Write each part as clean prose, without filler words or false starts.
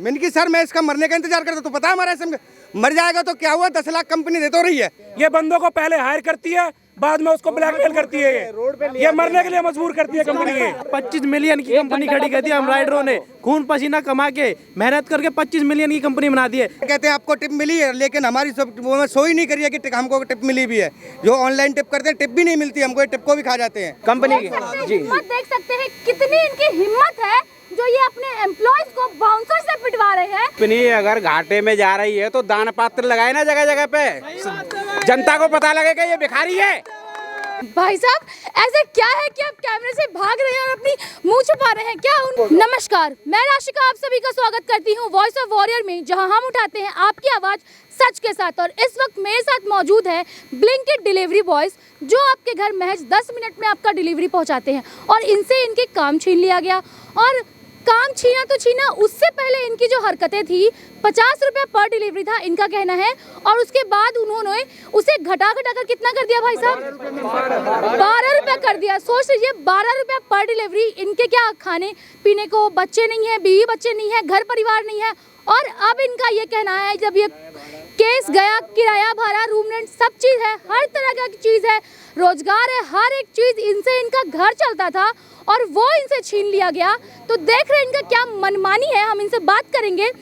मैंने कि सर मैं इसका मरने का इंतजार करता, तो पता है हमारा ऐसे मर जाएगा तो क्या हुआ, 10 लाख कंपनी दे तो रही है। ये बंदों को पहले हायर करती है, बाद में उसको ब्लैकमेल करती है, ये मरने के लिए मजबूर करती है कंपनी। 25 मिलियन की कंपनी खड़ी कर दी हम राइडरों ने, खून पसीना कमा के मेहनत करके 25 मिलियन की कंपनी बना दी है। कहते हैं आपको टिप मिली है, लेकिन हमारी सब वो शो ही नहीं करी है कि हमको टिप मिली भी है। जो ऑनलाइन टिप करते हैं टिप भी नहीं मिलती हमको, टिप को भी खा जाते हैं कंपनी की। हिम्मत देख सकते हैं कितनी इनकी हिम्मत है जो ये अपने एम्प्लॉयज को बाउंसर से पिटवा रहे हैं। कंपनी अगर घाटे में जा रही है तो दान पात्र लगाए ना जगह जगह पे, जनता को पता लगेगा ये भिखारी है। भाई साहब ऐसे क्या है कि आप कैमरे से भाग रहे हैं और अपनी मुंह छुपा रहे हैं क्या? नमस्कार, मैं राशिका आप सभी का स्वागत करती हूं वॉइस ऑफ वॉरियर में, जहां हम उठाते हैं आपकी आवाज सच के साथ। और इस वक्त मेरे साथ मौजूद है ब्लिंकिट डिलीवरी बॉयज, जो आपके घर महज 10 मिनट में आपका डिलीवरी पहुंचाते हैं। और इनसे इनके काम छीन लिया गया, और काम छीना तो छीना, उससे पहले इनकी जो हरकतें थी 50 रुपये पर डिलीवरी था इनका कहना है, और उसके बाद उन्होंने उसे घटा कर कितना कर दिया भाई साहब? 12 रुपये कर दिया। सोच लीजिए 12 रुपये पर डिलीवरी। इनके क्या खाने पीने को बच्चे नहीं है, बीवी बच्चे नहीं है, घर परिवार नहीं है। और अब इनका ये कहना है जब ये केस गया, किराया भाड़ा, रूम रेंट सब चीज़ है, हर तरह का चीज़ है, रोजगार है, हर एक चीज़ इनसे इनका घर चलता था और वो इनसे छीन लिया गया। तो देख रहे हैं इनका क्या मनमानी है। हम इनसे बात करेंगे।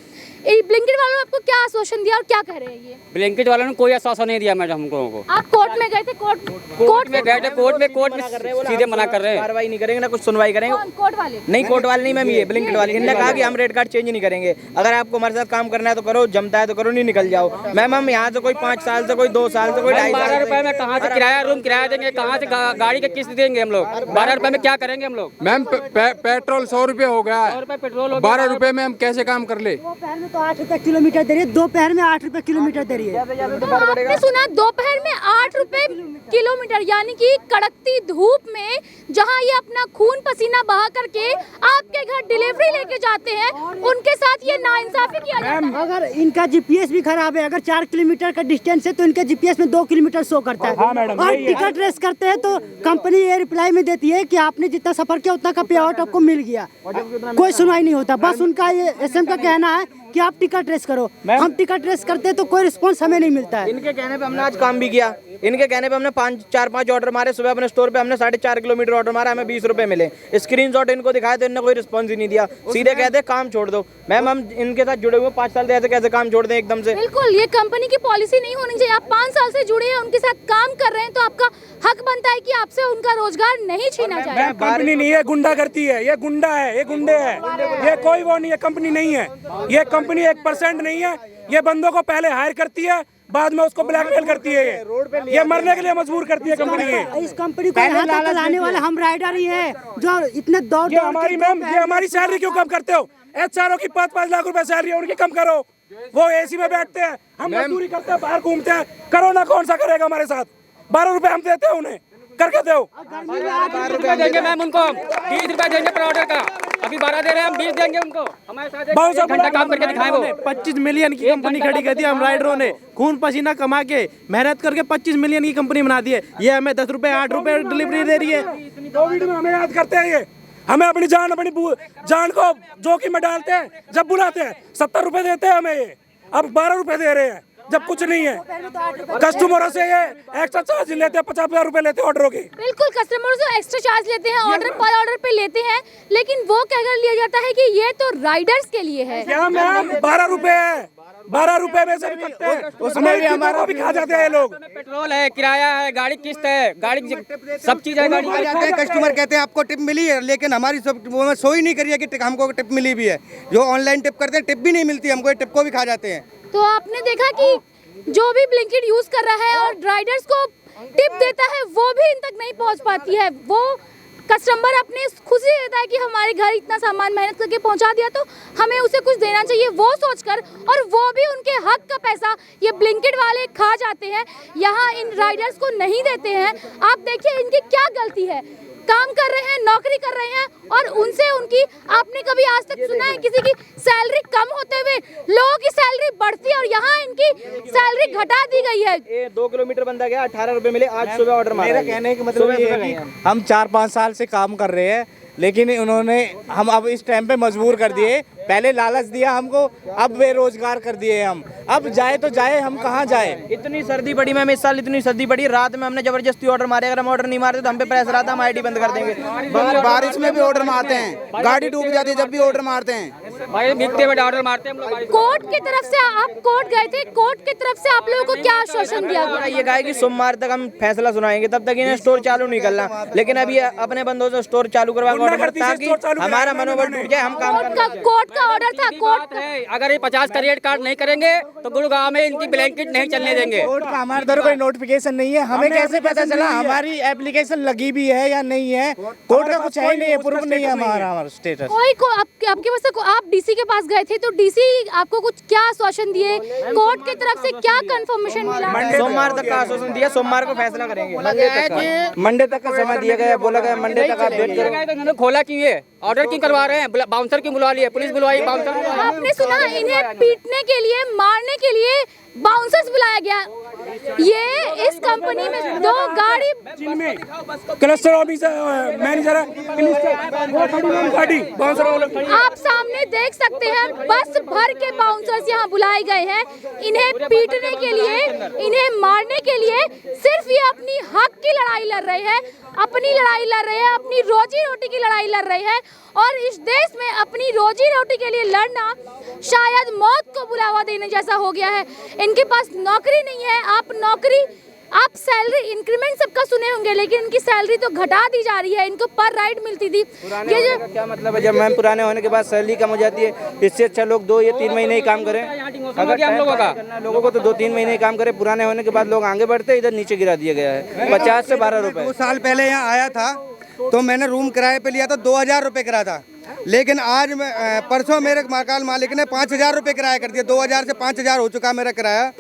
ब्लिंकिट वालों ने आपको क्या आश्वासन दिया और क्या कह रहे हैं ये? ब्लिंकिट वालों ने कोई आश्वासन नहीं दिया मैडम हमको। आप कोर्ट में गए थे? कोर्ट में गए थे, कोर्ट में सीधे मना कर रहे हैं, कार्रवाई नहीं करेंगे ना कुछ सुनवाई करेंगे। कोर्ट वाले नहीं, कोर्ट वाले नहीं मैम, ये ब्लिंकिट वाले। इन्होंने कहा कि हम रेट कार्ड चेंज नहीं करेंगे, अगर आपको हमारे साथ काम करना है तो करो, जमता है तो करो, नहीं निकल जाओ। मैम हम यहाँ से कोई 5 साल से, कोई 2 साल से, कोई 2.5 12 रुपए में कहाँ से किराया रूम किराया देंगे, कहाँ से गाड़ी की किस्त देंगे हम लोग? 12 रुपए में क्या करेंगे हम लोग? मैम पेट्रोल 100 रुपए हो गया, 100 रुपए पेट्रोल, 12 रुपए में हम कैसे काम कर ले? दोपहर में तो 8 रुपए किलोमीटर दे रही है, दोपहर में 8 रुपए किलोमीटर दे रही है। आपने सुना दोपहर में 8 रुपए किलोमीटर, यानी कि कड़कती धूप में जहां ये अपना खून पसीना बहा करके आपके घर डिलीवरी लेके जाते हैं, उनके साथ ये नाइंसाफी किया जाता है। अगर इनका जीपीएस भी खराब है, अगर 4 किलोमीटर का डिस्टेंस है तो इनके जीपीएस में 2 किलोमीटर शो करता है। और टिकट रेस करते हैं तो कंपनी ये रिप्लाई में देती है कि आपने जितना सफर किया उतना का पे आउट आपको मिल गया। कोई सुनवाई नहीं होता, बस उनका ये एसएम का कहना है कि आप टिकट रेस करो। हम टिकट रेस करते हैं तो कोई रिस्पांस हमें नहीं मिलता है। इनके कहने पे हमने आज काम भी किया, इनके कहने पे हमने 4-5 ऑर्डर मारे। सुबह अपने स्टोर पे हमने 4.5 किलोमीटर ऑर्डर मारा, हमें 20 रुपए मिले। स्क्रीनशॉट इनको दिखाया तो इन्होंने कोई रिस्पांस ही नहीं दिया, सीधे कहते काम छोड़ दो। मैम हम इनके साथ जुड़े हुए 5 साल से, ऐसे कैसे काम छोड़ दें एकदम से? बिल्कुल, ये कंपनी की पॉलिसी नहीं होनी चाहिए। आप 5 साल से जुड़े हैं, उनके साथ काम कर रहे हैं, तो आपका हक बनता है कि आपसे उनका रोजगार नहीं छीना जाए। कंपनी नहीं है, गुंडा करती है, ये गुंडा है, ये गुंडे है, ये कोई वो नहीं है, कंपनी नहीं है ये। कंपनी 1% नहीं है। ये बंदों को पहले हायर करती है, बाद में उसको ब्लैकमेल करती है, ये मरने के लिए मजबूर करती है कंपनी ये। इस कंपनी को यहाँ तक लाने वाले हम राइडर ही हैं, जो इतने दौड़ ये हमारी मैम, ये हमारी सैलरी क्यों कम करते हो? एचआरओ की 5-5 लाख रुपए सैलरी है, उनकी कम करो। वो एसी में बैठते हैं, हम मजदूरी करते हैं, बाहर घूमते हैं। करो ना, कौन सा करेगा हमारे साथ? 12 रुपए हम देते हैं उन्हें, करके दो। 12 रुपए देंगे मैम उनको, 20 रुपए देंगे पर ऑर्डर का। अभी 12 दे रहे हैं, हम 20 देंगे उनको। हमारे साथ 1 घंटा काम करके दिखाएं। वो 25 मिलियन की कंपनी खड़ी कर दी हम राइडरों ने, खून पसीना कमा के मेहनत करके 25 मिलियन की कंपनी बना दी है। ये हमें 10 रुपए 8 रुपए डिलीवरी दे रही है। कोविड में हमें याद करते हैं, ये हमें अपनी जान को जोखिम में डालते हैं। जब बुलाते हैं 70 रुपए देते हैं हमें, ये अब 12 रुपए दे रहे हैं जब कुछ नहीं है। कस्टमरों से ये एक्स्ट्रा चार्ज लेते हैं, 50,000 रुपए लेते हैं ऑर्डरों के। बिल्कुल, कस्टमरों से एक्स्ट्रा चार्ज लेते हैं, ऑर्डर पर ऑर्डर पे लेते हैं, लेकिन वो कहकर लिया जाता है कि ये तो राइडर्स के लिए है। क्या मैम 12 रुपए है, 12 रुपए में से भी कटते हैं, उसमें भी हमारा भी खा जाते हैं ये लोग। पेट्रोल है, किराया है, गाड़ी किस्त है, गाड़ी सब चीज है। गाड़ी कस्टमर कहते हैं आपको टिप मिली है, लेकिन हमारी सब वो शो ही नहीं करी है कि हमको टिप मिली भी है। जो ऑनलाइन टिप करते हैं टिप भी नहीं मिलती हमको, टिप को भी खा जाते हैं। तो आपने देखा कि जो भी ब्लिंकिट यूज कर रहा है और राइडर्स को टिप देता है, वो भी इन तक नहीं पहुंच पाती है। वो कस्टमर अपने खुशी देता है कि हमारे घर इतना सामान मेहनत करके पहुंचा दिया तो हमें उसे कुछ देना चाहिए, वो सोचकर, और वो भी उनके हक का पैसा ये ब्लिंकिट वाले खा जाते हैं, यहाँ इन राइडर्स को नहीं देते हैं। आप देखिए इनकी क्या गलती है। काम कर रहे हैं, नौकरी कर रहे हैं, और उनसे उनकी, आपने कभी आज तक सुना है किसी की सैलरी कम होते हुए? लोगों की सैलरी बढ़ती है और यहाँ इनकी सैलरी घटा दी गई है। 2 किलोमीटर बंदा गया, 18 रुपए मिले। आज सुबह ऑर्डर मारा। मेरा कहने का मतलब ये है कि हम 4-5 साल से काम कर रहे हैं, लेकिन उन्होंने हम अब इस टाइम पे मजबूर कर दिए पहले लालच दिया हमको, अब बेरोजगार कर दिए हम। अब जाए तो जाए, हम कहाँ जाए? इतनी सर्दी पड़ी मैम, इस साल इतनी सर्दी पड़ी, रात में हमने जबरदस्ती ऑर्डर मारे, अगर हम ऑर्डर नहीं मारते तो हम पे प्रेशर आता, हम आईडी बंद कर देंगे। बारिश में भी ऑर्डर मारते हैं, गाड़ी डूब जाती है जब भी ऑर्डर मारते हैं। भाई भीगते हुए ऑर्डर मारते हैं हम लोग। कोर्ट की तरफ से आप कोर्ट गए थे, कोर्ट की तरफ से आप लोगों को क्या आश्वासन दिया गया? ये कहा है कि सोमवार तक हम फैसला सुनाएंगे, तब तक इन्हें स्टोर चालू नहीं करना, लेकिन अभी अपने बंदों से स्टोर चालू करवा के ऑर्डर ताकि हमारा मनोबल टूट जाए, हम काम कोर्ट का ऑर्डर था, कोर्ट है अगर ये 50 का रेट कार्ड नहीं करेंगे तो गुड़गांव में इनकी ब्लैंकेट नहीं चलने देंगे। कोर्ट का हमारे तरफ कोई नोटिफिकेशन नहीं है, हमें कैसे पता चला हमारी एप्लीकेशन लगी भी है या नहीं है? कोर्ट का कुछ है ही नहीं है, प्रूफ नहीं है हमारा स्टेटस। कोई को आपके पास आप डीसी के पास गए थे तो डीसी आपको कुछ क्या आश्वासन दिए, कोर्ट की तरफ से क्या कंफर्मेशन मिला? सोमवार तक का आश्वासन दिया, सोमवार को फैसला करेंगे। मंडे तक का समय दिया गया, बोला गया मंडे तक आप वेट करो। तो इन्होंने खोला क्यों है? ऑर्डर क्यों करवा रहे हैं? बाउंसर क्यों बुलवा लिए? पुलिस बुलवाई, बाउंसर। आपने सुना इन्हें पीटने के लिए, मारने के लिए बाउंसर्स बुलाया गया। ये इस कंपनी में 2 गाड़ी क्लस्टर ऑफिसर मैनेजर गाड़ी आप सामने देख सकते हैं, बस भर के बाउंसर्स यहाँ बुलाए गए हैं इन्हें पीटने के लिए, इन्हें मारने के लिए। सिर्फ ये अपनी हक की लड़ाई लड़ रहे हैं, अपनी लड़ाई लड़ रहे हैं, अपनी रोजी रोटी की लड़ाई लड़ रहे हैं। और इस देश में अपनी रोजी रोटी के लिए लड़ना शायद मौत को बुलावा देने जैसा हो गया है। इनके पास नौकरी नहीं है, आप सैलरी इंक्रीमेंट सबका सुने होंगे, लेकिन इनकी सैलरी तो घटा दी जा रही है। इनको पर राइड मिलती थी, ये जो क्या मतलब है? जब मैम पुराने होने के बाद सैलरी कम हो जाती है, इससे अच्छा लोग 2 या 3 महीने ही काम करें। अगर हम लोगों को तो 2-3 महीने ही काम करें, पुराने होने के बाद लोग आगे बढ़ते, इधर नीचे गिरा दिया गया है 50 से 12 रुपए। 2 साल पहले यहाँ आया था तो मैंने रूम किराए पे लिया था, 2000 रुपये किराया था, लेकिन आज परसों मेरे मकान मालिक ने 5000 रुपये किराया कर दिया। 2000 से 5000 हो चुका मेरा किराया।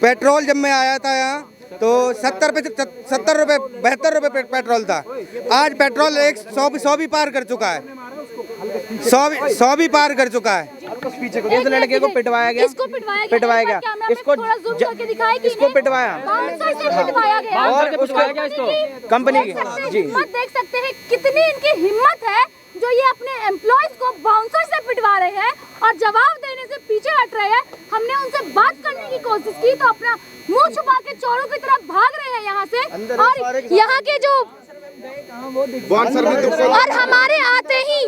पेट्रोल जब मैं आया था यहाँ तो 70 रुपये 72 रुपये पेट्रोल था, आज पेट्रोल 100 भी पार कर चुका है, 100 भी पार कर चुका है। इस लड़के को पिटवाया गया, इसको पिटवाया गया, इसको पिटवाया और कंपनी की जी देख सकते हैं कितनी इनकी हिम्मत है जो ये अपने एम्प्लॉयज को बाउंसर से पिटवा रहे हैं और जवाब देने से पीछे हट रहे हैं। हमने उनसे बात करने की कोशिश की तो अपना मुंह छुपा के चोरों की तरफ भाग रहे हैं यहाँ से। और यहाँ के जो और हमारे आते ही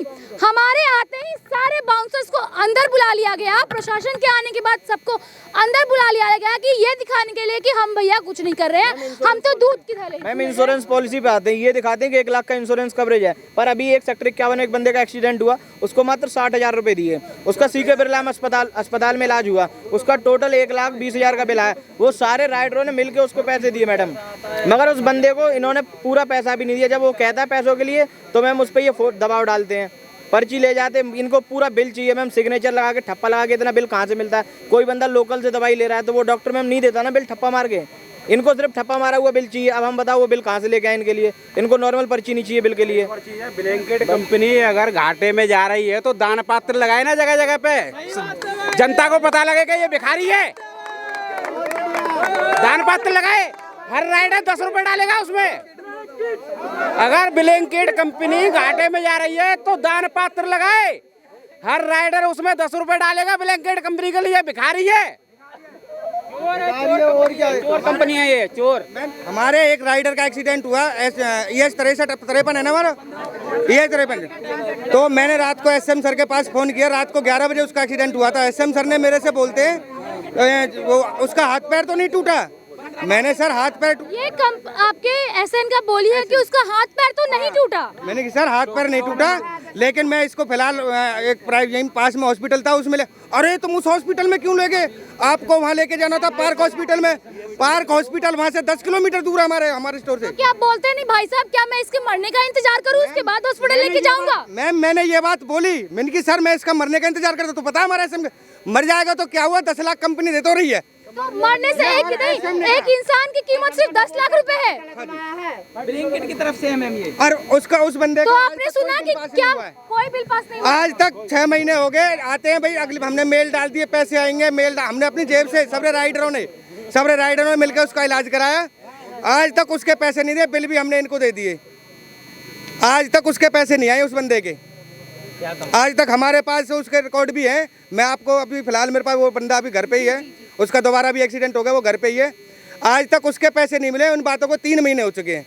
सारे बाउंसर्स को अंदर बुला लिया गया। प्रशासन के आने के बाद सबको अंदर बुला लिया गया कि ये दिखाने के लिए कि हम भैया कुछ नहीं कर रहे हैं, हम तो दूध की थैली। मैम इंश्योरेंस पॉलिसी पे आते हैं, ये दिखाते हैं कि 1 लाख का इंश्योरेंस कवरेज है, पर अभी 1 सेक्टर 51 एक बंदे का एक्सीडेंट हुआ, उसको मात्र 60,000 रुपए दिए। उसका सीके बिरला में अस्पताल में इलाज हुआ, उसका टोटल 1,20,000 का बिल आया। वो सारे राइडरों ने मिलकर उसको पैसे दिए मैडम, मगर उस बंदे को इन्होंने पूरा पैसा भी नहीं दिया। जब वो कहता है पैसों के लिए तो मैम उस पर ये दबाव डालते हैं, पर्ची ले जाते हैं। इनको पूरा बिल चाहिए मैम, सिग्नेचर लगा के, ठप्पा लगा के। इतना बिल कहाँ से मिलता है? कोई बंदा लोकल से दवाई ले रहा है तो वो डॉक्टर मैम नहीं देता ना बिल ठप्पा मार के, इनको सिर्फ ठप्पा मारा हुआ बिल चाहिए। अब हम बताओ वो बिल कहाँ से लेके आए इनके लिए? इनको नॉर्मल पर्ची नहीं चाहिए बिल के लिए। ब्लैंकेट कंपनी अगर घाटे में जा रही है तो दान पात्र लगाए ना जगह जगह पे, जनता को पता लगे कि ये भिखारी है। दान पात्र लगाए, हर राइडर 10 रुपए डालेगा उसमें। अगर ब्लैंकेट कंपनी घाटे में जा रही है तो दान पात्र लगाए, हर राइडर उसमें 10 रुपए डालेगा। ब्लैंकेट कंपनी के लिए भिखारी है, चोर कंपनी है ये, चोर। हमारे एक राइडर का एक्सीडेंट हुआ, ES 63 है ना हमारा, ES 53। तो मैंने रात को SM सर के पास फ़ोन किया, रात को 11 बजे उसका एक्सीडेंट हुआ था। SM सर ने मेरे से बोलते हैं वो उसका हाथ पैर तो नहीं टूटा। मैंने सर हाथ पैर ये आपके SN का बोली है कि उसका हाथ पैर तो नहीं टूटा। मैंने कहा सर हाथ पैर नहीं टूटा, लेकिन मैं इसको फिलहाल एक प्राइवेट यहीं पास में हॉस्पिटल था उसमें अरे तुम उस हॉस्पिटल में क्यों ले गए? आपको वहाँ लेके जाना था पार्क हॉस्पिटल में। पार्क हॉस्पिटल वहाँ से 10 किलोमीटर दूर है हमारे स्टोर से। क्या आप बोलते नहीं भाई साहब, क्या मैं इसके मरने का इंतजार करूँ, उसके बाद हॉस्पिटल लेके जाऊंगा? मैम मैंने ये बात बोली, मैंने कहा सर मैं इसका मरने का इंतजार करता तो पता हमारा SM मर जाएगा तो क्या हुआ, 10 लाख कंपनी दे तो रही है। तो मरने से एक इंसान की कीमत सिर्फ 10 लाख रुपए है। ब्लैंकेट की तरफ से है मैम ये। और उसका उस बंदे तो आपने सुना कि क्या कोई बिल पास नहीं हुआ? आज तक 6 महीने हो गए, आते हैं भाई अगले हमने मेल डाल दिए, पैसे आएंगे, हमने अपनी जेब से सबरे राइडरों ने मिलकर उसका इलाज कराया। आज तक उसके पैसे नहीं दिए, बिल भी हमने इनको दे दिए, आज तक उसके पैसे नहीं आए उस बंदे के। आज तक हमारे पास उसके रिकॉर्ड भी हैं। मैं आपको अभी फिलहाल मेरे पास वो बंदा अभी घर पे ही है, उसका दोबारा भी एक्सीडेंट हो गया, वो घर पे ही है। आज तक उसके पैसे नहीं मिले। उन बातों को 3 महीने हो चुके हैं।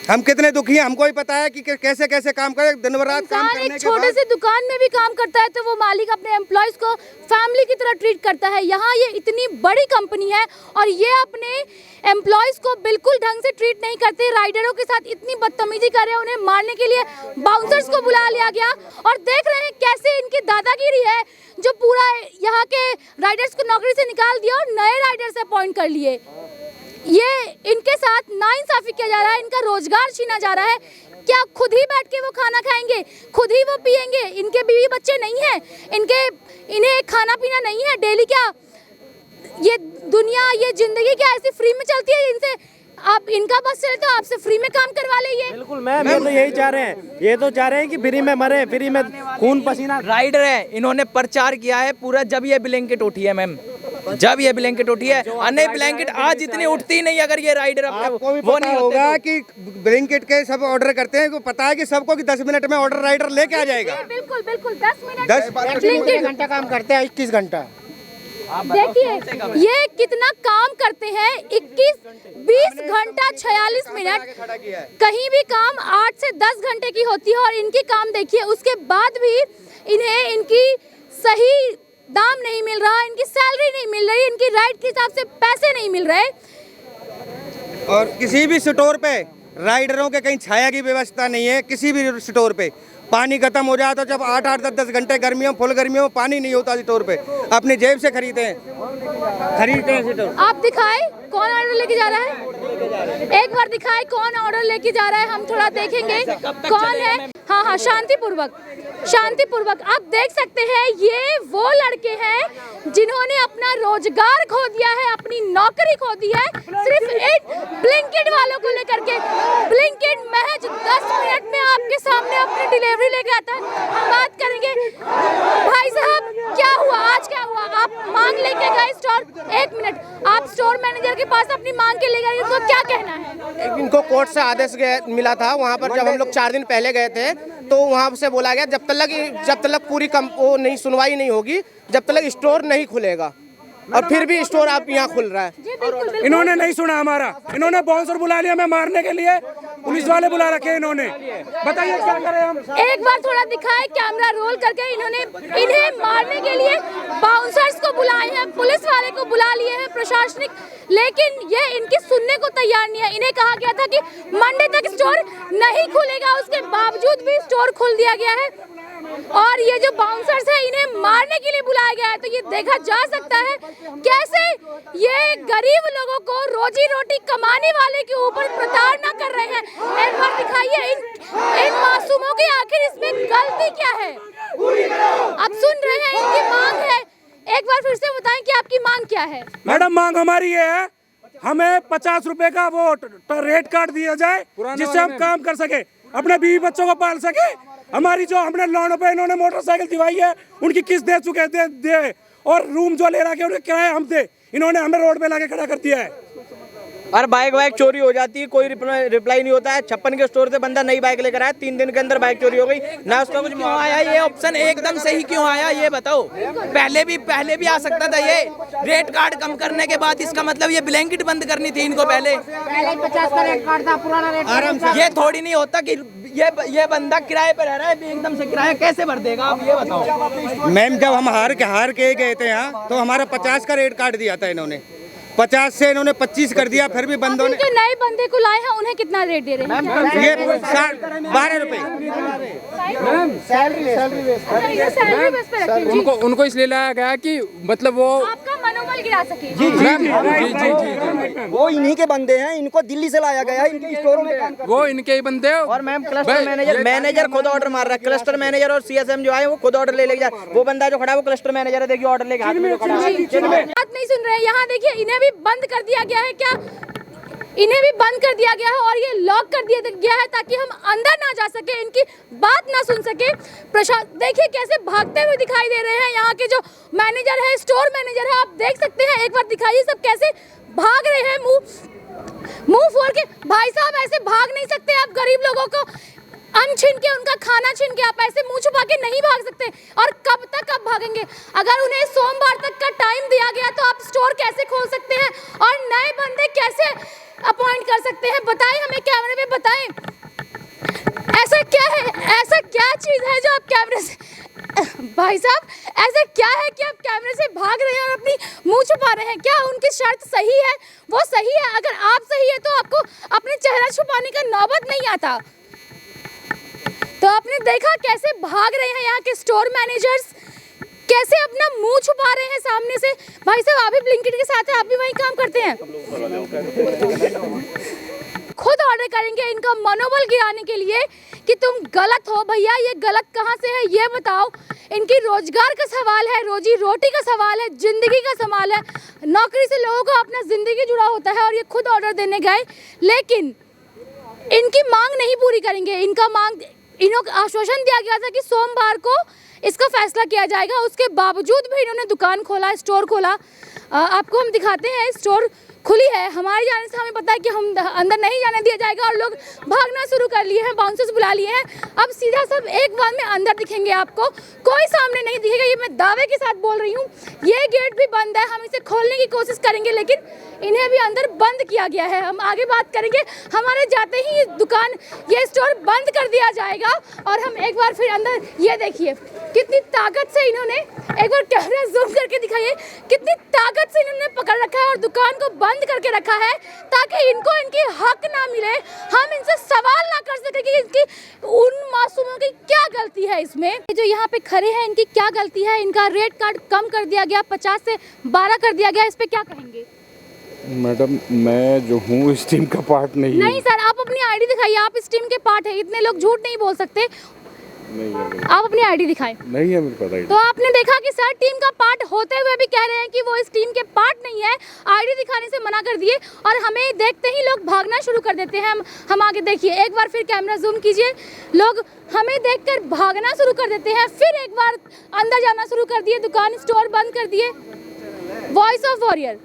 हम कितने दुखी हैं, हमको ही पता है कि कैसे कैसे काम करे, दिन रात काम करने एक छोटे से दुकान में भी काम करता है तो वो मालिक अपने एम्प्लॉयज को फैमिली की तरह ट्रीट करता है। यहाँ ये इतनी बड़ी कंपनी है और ये अपने एम्प्लॉयज को बिल्कुल ढंग से ट्रीट नहीं करते। राइडरों के साथ इतनी बदतमीजी कर रहे हैं, उन्हें मारने के लिए बाउंसर्स को बुला लिया गया और देख रहे हैं कैसे इनकी दादागिरी है, जो पूरा यहाँ के राइडर्स को नौकरी से निकाल दिया और नए राइडर्स अपॉइंट कर लिए। ये इनके साथ नाइंसाफी किया जा रहा है, इनका रोजगार छीना जा रहा है। क्या खुद ही बैठ के वो खाना खाएंगे, खुद ही वो पिएंगे? इनके बीवी बच्चे नहीं हैं, इन्हें खाना पीना नहीं है डेली? क्या ये दुनिया, ये जिंदगी क्या ऐसी फ्री में चलती है? इनसे आप इनका बस चले तो आपसे फ्री में काम करवा ले। बिल्कुल मैम, ये तो यही चाह रहे हैं, ये तो चाह रहे हैं कि फ्री में मरे, फ्री में खून पसीना। राइडर है, इन्होंने प्रचार किया है पूरा जब ये ब्लैंकेट उठी है मैम, जब ये ब्लैंकेट उठी है। अन्य ब्लैंकेट आज इतनी उठती नहीं अगर ये राइडर आपको भी पता होगा कि ब्लैंकेट के सब ऑर्डर करते हैं, को पता है कि सबको कि 10 मिनट में ऑर्डर राइडर लेके आ जाएगा। बिल्कुल बिल्कुल 10 मिनट 10 घंटा काम करते हैं, 21 घंटा। देखिए ये कितना काम करते हैं, 20 घंटा 46 मिनट। कहीं भी काम 8 से 10 घंटे की होती है और इनकी काम देखिए, उसके बाद भी इन्हें इनकी सही दाम नहीं मिल रहा, इनकी सैलरी नहीं मिल रही, इनकी राइड के हिसाब से पैसे नहीं मिल रहे। और किसी भी स्टोर पे राइडरों के कहीं छाया की व्यवस्था नहीं है। किसी भी स्टोर पे पानी खत्म हो जाता, जब 8-8, 10-10 घंटे गर्मियों, फुल गर्मियों में पानी नहीं होता स्टोर पे, अपनी जेब से खरीदते हैं स्टोर। आप दिखाए कौन ऑर्डर लेके जा रहा है, एक बार दिखाए कौन ऑर्डर लेके जा रहा है, हम थोड़ा देखेंगे कौन है। हाँ, शांतिपूर्वक आप देख सकते हैं, ये वो लड़के हैं जिन्होंने अपना रोजगार खो दिया है, अपनी नौकरी खो दी है, सिर्फ एक ब्लिंकिट वालों को लेकर के। ब्लिंकिट महज 10 मिनट में आपके सामने अपनी डिलीवरी लेके आता है। हम बात करेंगे, भाई साहब क्या हुआ, आज क्या हुआ? आप मांग लेके गए स्टोर, 1 मिनट, आप स्टोर मैनेजर के पास अपनी मांग के ले गए, इनको क्या कहना है? इनको कोर्ट से आदेश मिला था, वहाँ पर जब हम लोग 4 दिन पहले गए थे तो वहाँ से बोला गया जब तक पूरी वो नहीं सुनवाई नहीं होगी, जब तक स्टोर नहीं खुलेगा। और फिर भी स्टोर आप यहाँ खुल रहा है। इन्होंने नहीं सुना हमारा, इन्होंने बाउंसर बुला लिया हमें मारने के लिए, पुलिस वाले बुला रखे इन्होंने। बताइए क्या करें हम? एक बार थोड़ा दिखाए कैमरा रोल करके, इन्हें मारने के लिए बाउंसर्स को बुलाए हैं, पुलिस वाले को बुला लिए हैं प्रशासनिक, लेकिन ये इनकी सुनने को तैयार नहीं है। इन्हें कहा गया था कि मंडे तक स्टोर नहीं खुलेगा, उसके बावजूद भी स्टोर खोल दिया गया है। और ये जो बाउंसर्स है, इन्हें मारने के लिए बुलाया गया है। तो ये देखा जा सकता है कैसे ये गरीब लोगों को, रोजी रोटी कमाने वाले के ऊपर प्रताड़ना कर रहे हैं। एक बार दिखाइए इन मासूमों की आखिर इसमें गलती क्या है? आप सुन रहे हैं, इनकी मांग है। एक बार फिर से बताएं कि आपकी मांग क्या है? मैडम, मांग हमारी ये है, हमें 50 रुपए का वो रेट कार्ड दिया जाए जिससे हम काम कर सके, अपने बीवी बच्चों को पाल सके। हमारी जो हमने लोन पे इन्होंने मोटरसाइकिल दिवाई है, उनकी किस्त दे चुके दे और रूम जो ले रखे उन्हें किराया हम दे, इन्होंने हमें रोड पे लाके खड़ा कर दिया है। और बाइक चोरी हो जाती है, कोई रिप्लाई नहीं होता है। 56 के स्टोर से बंदा नई बाइक लेकर आया, 3 दिन के अंदर बाइक चोरी हो गई ना, उसका कुछ क्यों आया ये ऑप्शन एकदम सही क्यों आया ये बताओ? पहले भी आ सकता था ये रेट कार्ड कम करने के बाद। इसका मतलब ये ब्लैंकेट बंद करनी थी इनको पहले 50 का रेट कार्ड था, पुराना रेट। ये थोड़ी नहीं होता कि ये बंदा किराए पे रह रहा है, एकदम से किराया कैसे भर देगा आप ये बताओ? मैम, जब हम हार के गए थे यहाँ, तो हमारा 50 का रेट कार्ड दिया था इन्होंने, 50 से इन्होंने 25 कर दिया। फिर भी बंदों ने, जो नए बंदे को लाए हैं, उन्हें कितना रेट दे रहे हैं? ये 12 रुपए उनको इसलिए लाया गया कि मतलब वो आपका मनोबल गिरा सके। जी, वो इन्हीं के बंदे हैं, इनको दिल्ली से लाया गया है, इनके स्टोरों में वो इनके ही बंदे। और मैम क्लस्टर मैनेजर खुद ऑर्डर मार रहा है, क्लस्टर मैनेजर और सीएसएम जो आए वो खुद ऑर्डर ले जा। वो बंदा जो खड़ा है वो क्लस्टर मैनेजर है, देखिए ऑर्डर लेके हाथ में खड़ा है। बात नहीं सुन रहे हैं, यहाँ देखिए इन्हें भी बंद कर दिया गया है। क्या इन्हें भी बंद कर दिया गया है और ये लॉक कर दिया गया है ताकि हम अंदर ना जा सके, इनकी बात ना सुन सके। देखिए कैसे भागते हुए दिखाई दे रहे हैं यहाँ के जो मैनेजर है, स्टोर मैनेजर है, आप देख सकते हैं। एक बार दिखाइए सब कैसे भाग रहे हैं मुंह फोड़ के। भाई साहब ऐसे भाग नहीं सकते आप, गरीब लोगों को अन्न छीन के, उनका खाना छीन के आप ऐसे मुंह छुपा के नहीं भाग सकते। और कब तक आप भागेंगे? अगर उन्हें सोमवार तक का टाइम दिया गया तो आप स्टोर कैसे खोल सकते हैं और नए बंदे कैसे अपॉइंट कर सकते हैं? बताएं हमें, कैमरे में बताएं। ऐसा क्या है, ऐसा क्या चीज़ है जो आप कैमरे से, भाई साहब ऐसा क्या है कि आप कैमरे से भाग रहे हैं और अपनी मुंह छुपा रहे हैं? क्या उनकी शर्त सही है? वो सही है? अगर आप सही है तो आपको अपने चेहरा छुपाने का नौबत नहीं आता। तो आपने देखा कैसे भाग रहे हैं यहाँ के स्टोर मैनेजर्स, कैसे अपना मुंह छुपा रहे हैं सामने से। भाई साहब आप भी ब्लिंकिट के साथ हैं, आप भी वही काम करते हैं, खुद ऑर्डर करेंगे इनका मनोबल गिराने के लिए कि तुम गलत हो। भैया ये गलत कहाँ से है ये बताओ। इनकी रोजगार का सवाल है, रोजी रोटी का सवाल है, जिंदगी का सवाल है। नौकरी से लोगों का अपना जिंदगी जुड़ा होता है और ये खुद ऑर्डर देने गए, लेकिन इनकी मांग नहीं पूरी करेंगे। इनका मांग, इन्हों आश्वासन दिया गया था कि सोमवार को इसका फैसला किया जाएगा, उसके बावजूद भी इन्होंने दुकान खोला, स्टोर खोला। आपको हम दिखाते हैं, स्टोर खुली है। हमारे जाने से हमें पता है कि हम अंदर नहीं जाने दिया जाएगा और लोग भागना शुरू कर लिए हैं, बाउंसर्स बुला लिए हैं। अब सीधा सब एक बार में अंदर दिखेंगे, आपको कोई सामने नहीं दिखेगा। ये मैं दावे के साथ बोल रही हूँ। ये गेट भी बंद है, हम इसे खोलने की कोशिश करेंगे लेकिन इन्हें भी अंदर बंद किया गया है। हम आगे बात करेंगे, हमारे जाते ही दुकान, ये स्टोर बंद कर दिया जाएगा। और हम एक बार फिर अंदर, ये देखिए कितनी ताकत से इन्होंने, एक बार कैमरा जूम करके दिखाइए, कितनी ताकत से इन्होंने पकड़ रखा है और दुकान को बंद करके रखा है ताकि इनको इनकी हक ना मिले, हम इनसे सवाल ना कर सके कि इनकी, उन मासूमों की क्या गलती है इसमें। जो यहाँ पे खड़े हैं इनकी क्या गलती है? इनका रेट कार्ड कम कर दिया गया, 50 से 12 कर दिया गया, इस पे क्या कहेंगे? मैडम मैं जो हूँ इस टीम का पार्ट नहीं हूँ। नहीं सर, आप अपनी आईडी दिखाइए, आप इस टीम के पार्ट है। इतने लोग झूठ नहीं बोल सकते। नहीं है, आप अपनी आईडी दिखाएं। नहीं है मेरे पास आईडी। तो आपने देखा कि सर टीम का पार्ट होते हुए भी कह रहे हैं कि वो इस टीम के पार्ट नहीं है, आईडी दिखाने से मना कर दिए और हमें देखते ही लोग भागना शुरू कर देते हैं। हम आगे देखिए, एक बार फिर कैमरा जूम कीजिए, लोग हमें देखकर भागना शुरू कर देते हैं, फिर एक बार अंदर जाना शुरू कर दिए, दुकान स्टोर बंद कर दिए। Voice of warrior,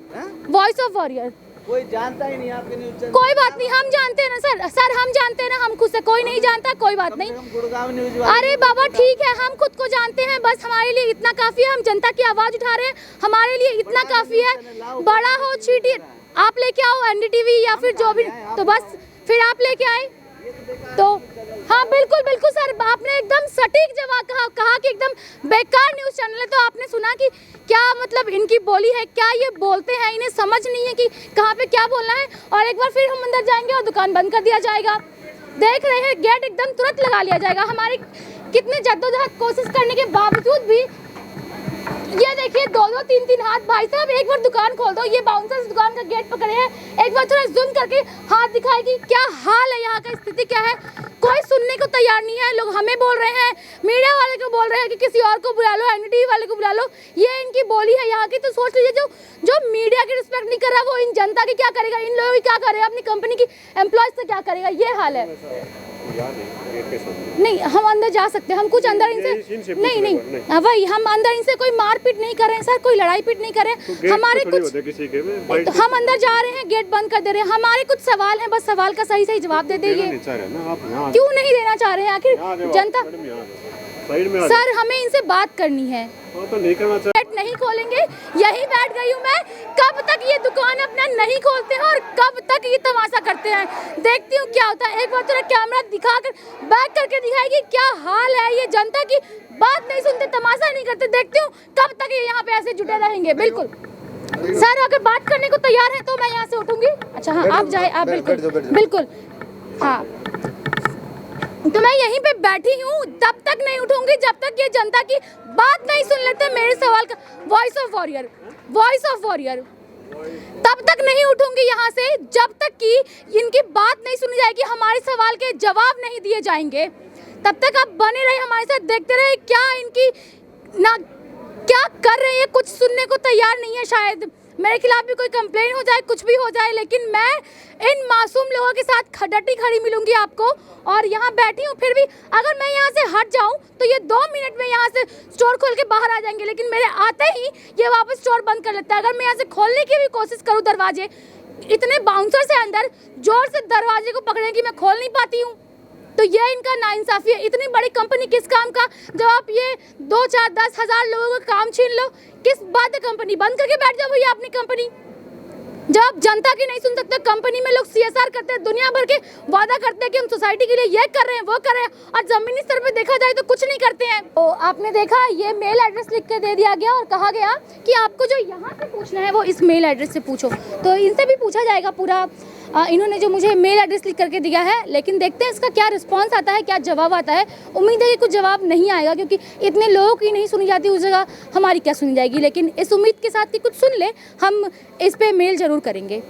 voice of warrior कोई जानता ही नहीं आपके न्यूज़ चैनल। कोई बात नहीं, हम जानते हैं ना सर हम जानते हैं ना, हम खुद से, कोई नहीं जानता, कोई बात नहीं। गुड़गांव न्यूज़, अरे बाबा ठीक है, हम खुद को जानते हैं, बस हमारे लिए इतना काफी है। हम जनता की आवाज उठा रहे हैं, हमारे लिए इतना काफी है। बड़ा हो चीटी आप लेके आओ, एनडीटीवी या फिर जो भी, तो बस फिर आप लेके आए तो हाँ बिल्कुल बिल्कुल सर, आपने एकदम सटीक जवाब कहा कि एकदम बेकार न्यूज़ चैनल है। तो आपने सुना कि क्या मतलब इनकी बोली है, क्या ये बोलते हैं, इन्हें समझ नहीं है कि कहाँ पे क्या बोलना है। और एक बार फिर हम अंदर जाएंगे और दुकान बंद कर दिया जाएगा। देख रहे हैं गेट एकदम तुरंत लगा लिया जाएगा। हमारे कितने जद्दोजहद कोशिश करने के बावजूद भी, ये देखिए 2-2, 3-3 हाथ। भाई साहब एक बार दुकान खोल दो, ये बाउंसर्स दुकान का गेट पकड़े हैं, एक बार थोड़ा जूम करके हाथ दिखाए कि क्या हाल है, यहाँ का स्थिति क्या है। कोई सुनने को तैयार नहीं है। लोग हमें बोल रहे हैं, मीडिया वाले को बोल रहे हैं कि किसी और को बुला लो, एनडीटीवी वाले को बुला लो। ये इनकी बोली है यहाँ की। तो सोच लीजिए, जो मीडिया की रिस्पेक्ट नहीं कर रहा वो इन जनता की क्या करेगा, इन लोगों की क्या करेगा, अपनी कंपनी की एम्प्लॉयज से क्या करेगा। ये हाल है। नहीं हम अंदर जा सकते हैं, हम कुछ अंदर इनसे नहीं वही, हम अंदर इनसे कोई मारपीट नहीं कर रहे हैं सर, कोई लड़ाई पीट नहीं कर रहे हैं। हमारे कुछ, हम अंदर जा रहे हैं, गेट बंद कर दे रहे हैं। हमारे कुछ सवाल हैं, बस सवाल का सही सही जवाब दे दीजिए। क्यों नहीं देना चाह रहे हैं आखिर जनता? सर हमें इनसे बात करनी है, तो नहीं करना चाहिए। नहीं खोलेंगे, यही बैठ गई हूँ मैं। कब तक ये दुकान अपना नहीं खोलते हैं और कब तक ये तमाशा करते हैं, देखती हूँ क्या होता है। एक बार थोड़ा कैमरा दिखाकर बैक करके दिखाएगी क्या हाल है। ये जनता की बात नहीं सुनते, तमाशा नहीं करते। देखती हूँ कब तक ये यहाँ पे ऐसे जुटे रहेंगे। बिल्कुल सर, अगर बात करने को तैयार है तो मैं यहाँ से उठूंगी। अच्छा हाँ आप जाए, आप बिल्कुल बिल्कुल हाँ। तो मैं यहीं पे बैठी हूँ, तब तक नहीं उठूंगी जब तक ये जनता की बात नहीं सुन लेते मेरे सवाल का। Voice of warrior, voice of warrior, तब तक नहीं उठूंगी यहाँ से जब तक कि इनकी बात नहीं सुनी जाएगी, हमारे सवाल के जवाब नहीं दिए जाएंगे। तब तक आप बने रहे हमारे साथ, देखते रहे क्या इनकी ना क्या कर रहे हैं। कुछ सुनने को तैयार नहीं है। शायद मेरे खिलाफ भी कोई कंप्लेन हो जाए, कुछ भी हो जाए, लेकिन मैं इन मासूम लोगों के साथ डटी खड़ी मिलूंगी आपको। और यहाँ बैठी हूँ, फिर भी अगर मैं यहाँ से हट जाऊँ तो ये 2 मिनट में यहाँ से स्टोर खोल के बाहर आ जाएंगे, लेकिन मेरे आते ही ये वापस स्टोर बंद कर लेता है। अगर मैं यहाँ से खोलने की भी कोशिश करूँ दरवाजे, इतने बाउंसर से अंदर जोर से दरवाजे को पकड़े कि मैं खोल नहीं पाती हूँ। तो ये इनका नाइंसाफी है। इतनी बड़ी कंपनी किस काम का, जब आप ये 2, 4, 10 हज़ार लोगों का काम छीन लो, किस बात है कंपनी बंद करके बैठ जाओ भैया अपनी कंपनी। जब आप जनता की नहीं सुन सकते, कंपनी में लोग CSR करते हैं, दुनिया भर के वादा करते हैं कि हम सोसाइटी के लिए ये कर रहे हैं वो कर रहे हैं, और जमीनी स्तर पे देखा जाए तो कुछ नहीं करते हैं। तो आपने देखा ये मेल एड्रेस लिख के दे दिया गया और कहा गया कि आपको जो यहाँ से पूछना है वो इस मेल एड्रेस से पूछो। तो इनसे भी पूछा जाएगा पूरा, इन्होंने जो मुझे मेल एड्रेस लिख करके दिया है, लेकिन देखते हैं इसका क्या रिस्पांस आता है, क्या जवाब आता है। उम्मीद है कि कुछ जवाब नहीं आएगा, क्योंकि इतने लोगों की नहीं सुनी जाती उस जगह हमारी क्या सुनी जाएगी। लेकिन इस उम्मीद के साथ कि कुछ सुन ले, हम इस पे मेल जरूर करेंगे।